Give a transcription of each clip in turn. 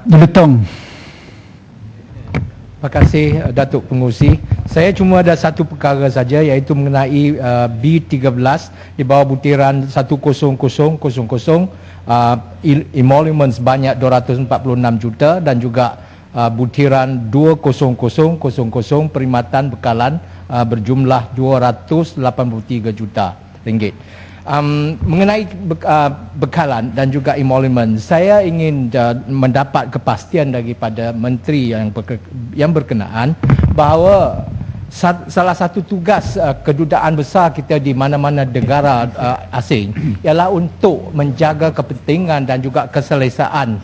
Jelutong. Terima kasih Datuk Pengurusi. Saya cuma ada satu perkara saja, iaitu mengenai B13 di bawah butiran 10000, emoluments sebanyak 246 juta dan juga butiran 20000 perkhidmatan bekalan berjumlah 283 juta ringgit. Mengenai bekalan dan juga emolument, saya ingin mendapat kepastian daripada menteri yang berkenaan bahawa salah satu tugas kedutaan besar kita di mana-mana negara asing ialah untuk menjaga kepentingan dan juga keselesaan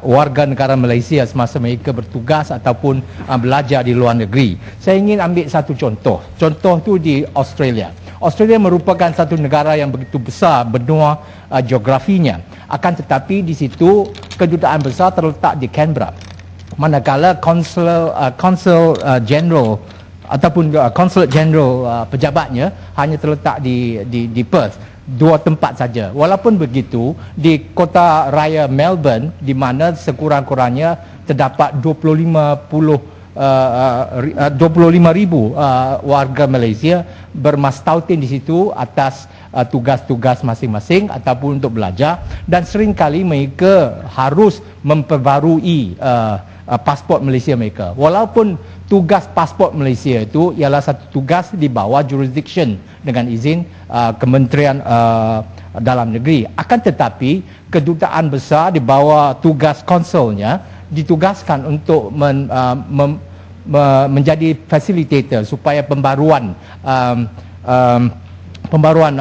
warga negara Malaysia semasa mereka bertugas ataupun belajar di luar negeri. Saya ingin ambil satu contoh. Contoh tu di Australia. Australia merupakan satu negara yang begitu besar benua geografinya. Akan tetapi di situ kedutaan besar terletak di Canberra. Manakala Consul General ataupun Consulate General pejabatnya hanya terletak di Perth. Dua tempat saja. Walaupun begitu, di kota raya Melbourne, di mana sekurang-kurangnya terdapat 25,000 warga Malaysia bermastautin di situ atas tugas-tugas masing-masing ataupun untuk belajar, dan seringkali mereka harus memperbarui pasport Malaysia mereka. Walaupun tugas pasport Malaysia itu ialah satu tugas di bawah jurisdiction dengan izin Kementerian Dalam Negeri. Akan tetapi kedutaan besar di bawah tugas konsulnya ditugaskan untuk menjadi facilitator supaya pembaruan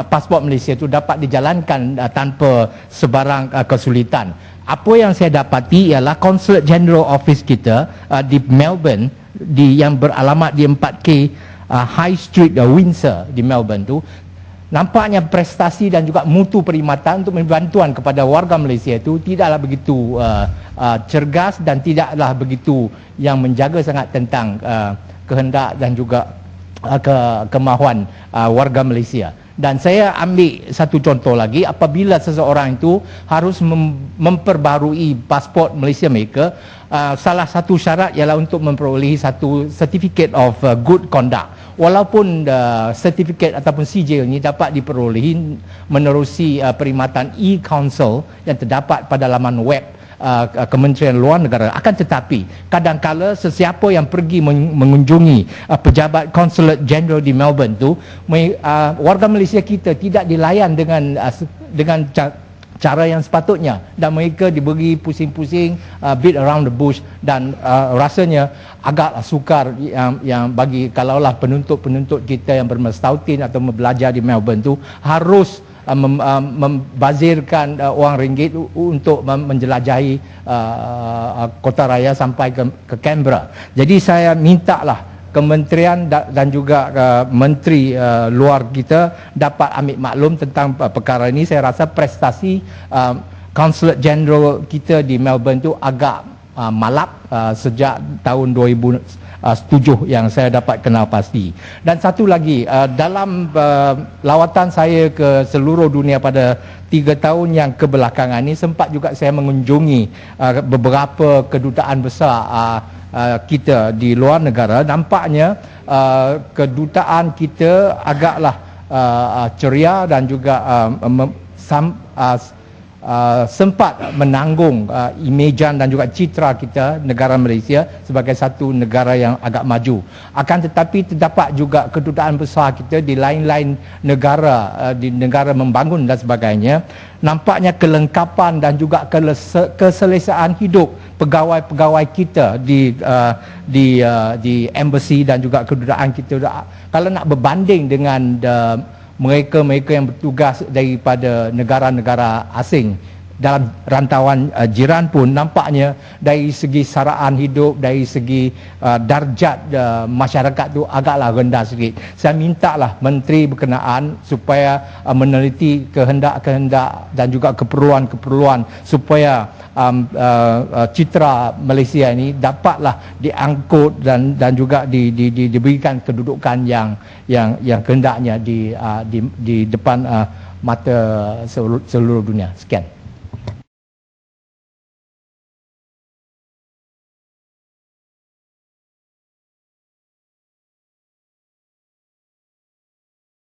pasport Malaysia itu dapat dijalankan tanpa sebarang kesulitan. Apa yang saya dapati ialah Consulate General Office kita di Melbourne yang beralamat di 4K High Street Windsor di Melbourne tu, nampaknya prestasi dan juga mutu perkhidmatan untuk bantuan kepada warga Malaysia itu tidaklah begitu cergas dan tidaklah begitu yang menjaga sangat tentang kehendak dan juga kemahuan warga Malaysia. Dan saya ambil satu contoh lagi, apabila seseorang itu harus memperbarui pasport Malaysia mereka, salah satu syarat ialah untuk memperolehi satu certificate of good conduct. Walaupun sertifikat ataupun sijil ini dapat diperolehi menerusi perkhidmatan e-council yang terdapat pada laman web Kementerian Luar Negara, akan tetapi kadangkala sesiapa yang pergi mengunjungi pejabat Consulate General di Melbourne tu, warga Malaysia kita tidak dilayan dengan cara yang sepatutnya, dan mereka diberi pusing-pusing, beat around the bush, dan rasanya agak sukar yang bagi kalaulah penuntut-penuntut kita yang bermastautin atau belajar di Melbourne tu harus membazirkan wang ringgit untuk menjelajahi kota raya sampai ke Canberra. Jadi saya mintalah kementerian dan juga menteri luar kita dapat ambil maklum tentang perkara ini. Saya rasa prestasi Consulate General kita di Melbourne tu agak malap sejak tahun 2007 yang saya dapat kenal pasti. Dan satu lagi, dalam lawatan saya ke seluruh dunia pada 3 tahun yang kebelakangan ini, sempat juga saya mengunjungi beberapa kedutaan besar kita di luar negara. Nampaknya kedutaan kita agaklah ceria dan juga sempat menanggung imejan dan juga citra kita negara Malaysia sebagai satu negara yang agak maju. Akan tetapi terdapat juga kedutaan besar kita di lain-lain negara, di negara membangun dan sebagainya. Nampaknya kelengkapan dan juga keselesaan hidup pegawai-pegawai kita di embassy dan juga kedutaan kita, kalau nak berbanding dengan mereka-mereka yang bertugas daripada negara-negara asing dalam rantauan jiran pun, nampaknya dari segi saraan hidup, dari segi darjat masyarakat tu agaklah rendah sikit. Saya mintalah menteri berkenaan supaya meneliti kehendak-kehendak dan juga keperluan-keperluan supaya citra Malaysia ini dapatlah diangkut dan juga diberikan kedudukan yang kehendaknya di depan mata seluruh dunia. Sekian.